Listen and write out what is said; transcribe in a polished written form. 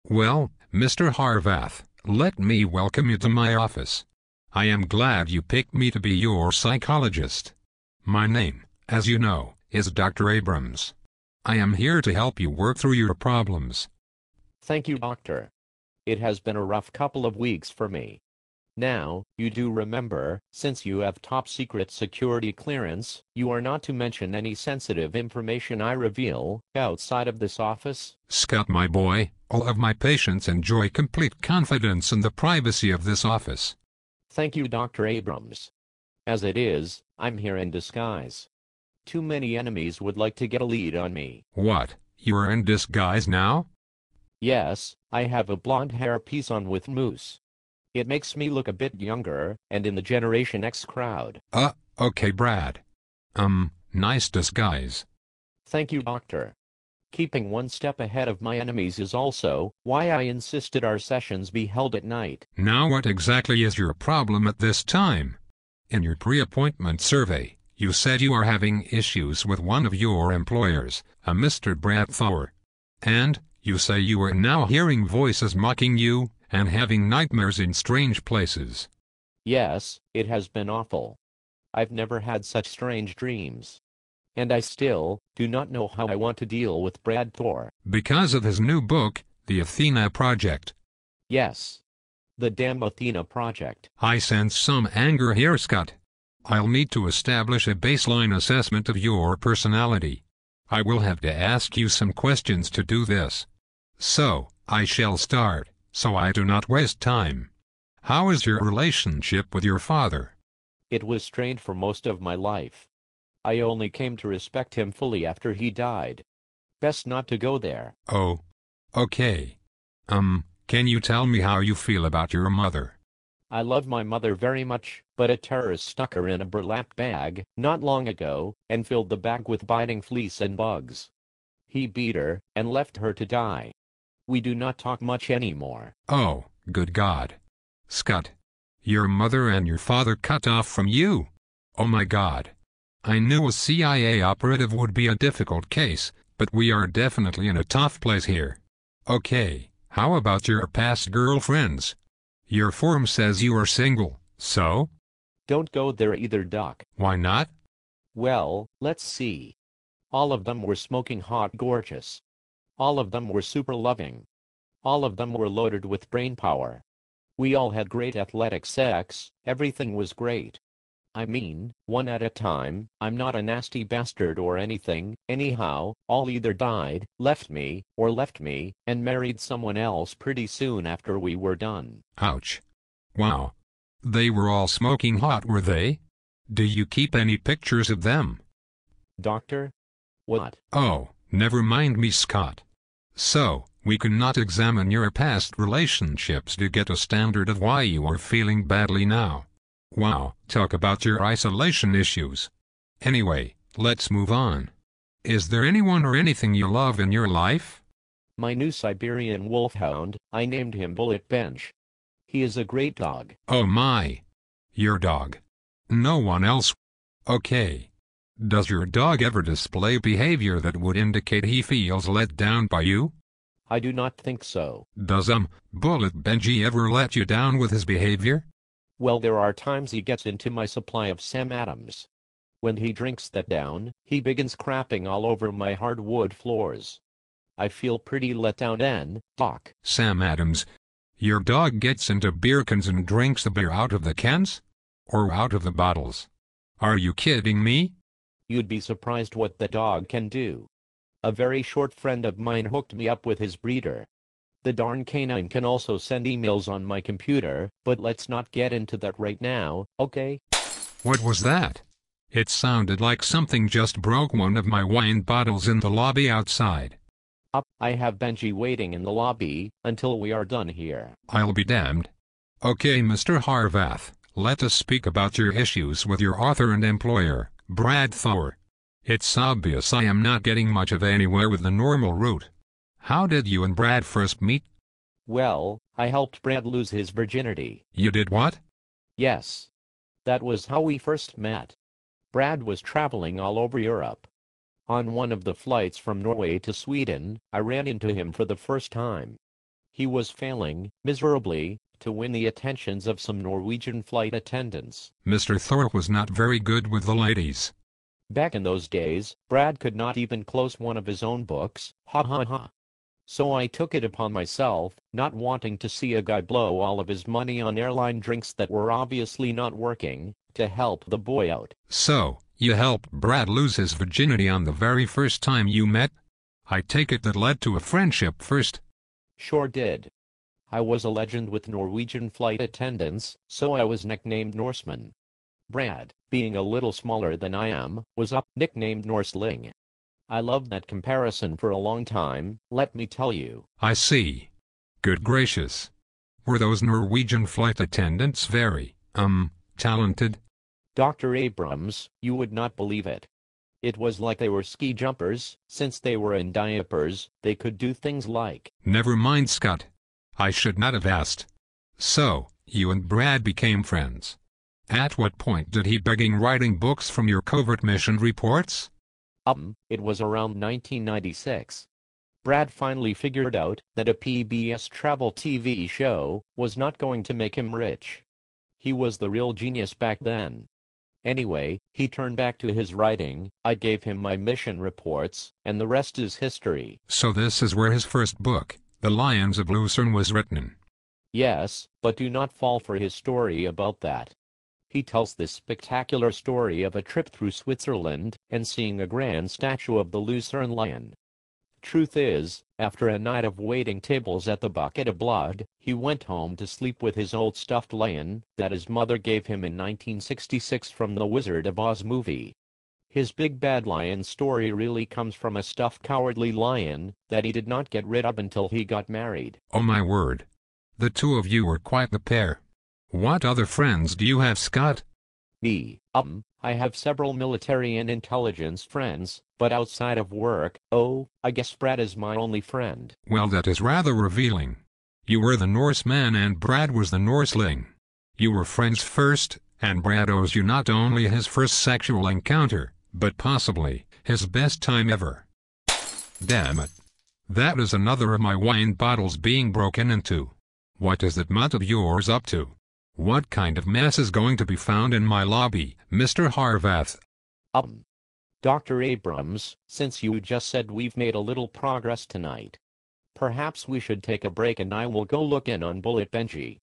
Well, Mr. Harvath, let me welcome you to my office. I am glad you picked me to be your psychologist. My name, as you know, is Dr. Abrams. I am here to help you work through your problems. Thank you, doctor. It has been a rough couple of weeks for me. Now, you do remember, since you have top secret security clearance, you are not to mention any sensitive information I reveal outside of this office? Scot, my boy, all of my patients enjoy complete confidence in the privacy of this office. Thank you, Dr. Abrams. As it is, I'm here in disguise. Too many enemies would like to get a lead on me. What, you are in disguise now? Yes, I have a blonde hair piece on with mousse. It makes me look a bit younger, and in the Generation X crowd. Okay, Brad. Nice disguise. Thank you, doctor. Keeping one step ahead of my enemies is also why I insisted our sessions be held at night. Now what exactly is your problem at this time? In your pre-appointment survey, you said you are having issues with one of your employers, a Mr. Brad Thor. And, you say you are now hearing voices mocking you, and having nightmares in strange places. Yes, it has been awful. I've never had such strange dreams. And I still do not know how I want to deal with Brad Thor. Because of his new book, the Athena Project. Yes. The damn Athena Project. I sense some anger here, Scot. I'll need to establish a baseline assessment of your personality. I will have to ask you some questions to do this. So, I shall start, so I do not waste time. How is your relationship with your father? It was strained for most of my life. I only came to respect him fully after he died. Best not to go there. Oh. Okay. Can you tell me how you feel about your mother? I love my mother very much, but a terrorist stuck her in a burlap bag not long ago, and filled the bag with biting fleas and bugs. He beat her, and left her to die. We do not talk much anymore. Oh, good God. Scot. Your mother and your father cut off from you. Oh my God. I knew a CIA operative would be a difficult case, but we are definitely in a tough place here. Okay, how about your past girlfriends? Your form says you are single, so? Don't go there either, Doc. Why not? Well, let's see. All of them were smoking hot gorgeous. All of them were super loving. All of them were loaded with brain power. We all had great athletic sex, everything was great. I mean, one at a time. I'm not a nasty bastard or anything. Anyhow, all either died, left me, and married someone else pretty soon after we were done. Ouch. Wow. They were all smoking hot, were they? Do you keep any pictures of them? Doctor? What? Oh, never mind me, Scot. So, we cannot examine your past relationships to get a standard of why you are feeling badly now. Wow, talk about your isolation issues. Anyway, let's move on. Is there anyone or anything you love in your life? My new Siberian wolfhound, I named him Bullet Bench. He is a great dog. Oh my. Your dog. No one else. Okay. Does your dog ever display behavior that would indicate he feels let down by you? I do not think so. Does Bullet Benji ever let you down with his behavior? Well, there are times he gets into my supply of Sam Adams. When he drinks that down, he begins crapping all over my hardwood floors. I feel pretty let down then, Doc. Sam Adams. Your dog gets into beer cans and drinks the beer out of the cans? Or out of the bottles? Are you kidding me? You'd be surprised what the dog can do. A very short friend of mine hooked me up with his breeder. The darn canine can also send emails on my computer, but let's not get into that right now, okay? What was that? It sounded like something just broke one of my wine bottles in the lobby outside. I have Benji waiting in the lobby until we are done here. I'll be damned. Okay, Mr. Harvath, let us speak about your issues with your author and employer, Brad Thor. It's obvious I am not getting much of anywhere with the normal route. How did you and Brad first meet? Well, I helped Brad lose his virginity. You did what? Yes. That was how we first met. Brad was traveling all over Europe. On one of the flights from Norway to Sweden, I ran into him for the first time. He was failing, miserably, to win the attentions of some Norwegian flight attendants. Mr. Thor was not very good with the ladies. Back in those days, Brad could not even close one of his own books, ha ha ha. So I took it upon myself, not wanting to see a guy blow all of his money on airline drinks that were obviously not working, to help the boy out. So, you helped Brad lose his virginity on the very first time you met? I take it that led to a friendship first. Sure did. I was a legend with Norwegian flight attendants, so I was nicknamed Norseman. Brad, being a little smaller than I am, was nicknamed Norseling. I loved that comparison for a long time, let me tell you. I see. Good gracious. Were those Norwegian flight attendants very, talented? Dr. Abrams, you would not believe it. It was like they were ski jumpers. Since they were in diapers, they could do things like... Never mind, Scott. I should not have asked. So, you and Brad became friends. At what point did he begin writing books from your covert mission reports? It was around 1996. Brad finally figured out that a PBS travel TV show was not going to make him rich. He was the real genius back then. Anyway, he turned back to his writing, I gave him my mission reports, and the rest is history. So this is where his first book, The Lions of Lucerne, was written. Yes, but do not fall for his story about that. He tells this spectacular story of a trip through Switzerland and seeing a grand statue of the Lucerne lion. Truth is, after a night of waiting tables at the Bucket of Blood, he went home to sleep with his old stuffed lion that his mother gave him in 1966 from the Wizard of Oz movie. His big bad lion story really comes from a stuffed cowardly lion that he did not get rid of until he got married. Oh my word. The two of you were quite the pair. What other friends do you have, Scott? Me, I have several military and intelligence friends, but outside of work, I guess Brad is my only friend. Well, that is rather revealing. You were the Norseman and Brad was the Norseling. You were friends first, and Brad owes you not only his first sexual encounter, but possibly his best time ever. Damn it. That is another of my wine bottles being broken into. What is that mutt of yours up to? What kind of mess is going to be found in my lobby, Mr. Harvath? Dr. Abrams, since you just said we've made a little progress tonight, perhaps we should take a break and I will go look in on Bullet Benji.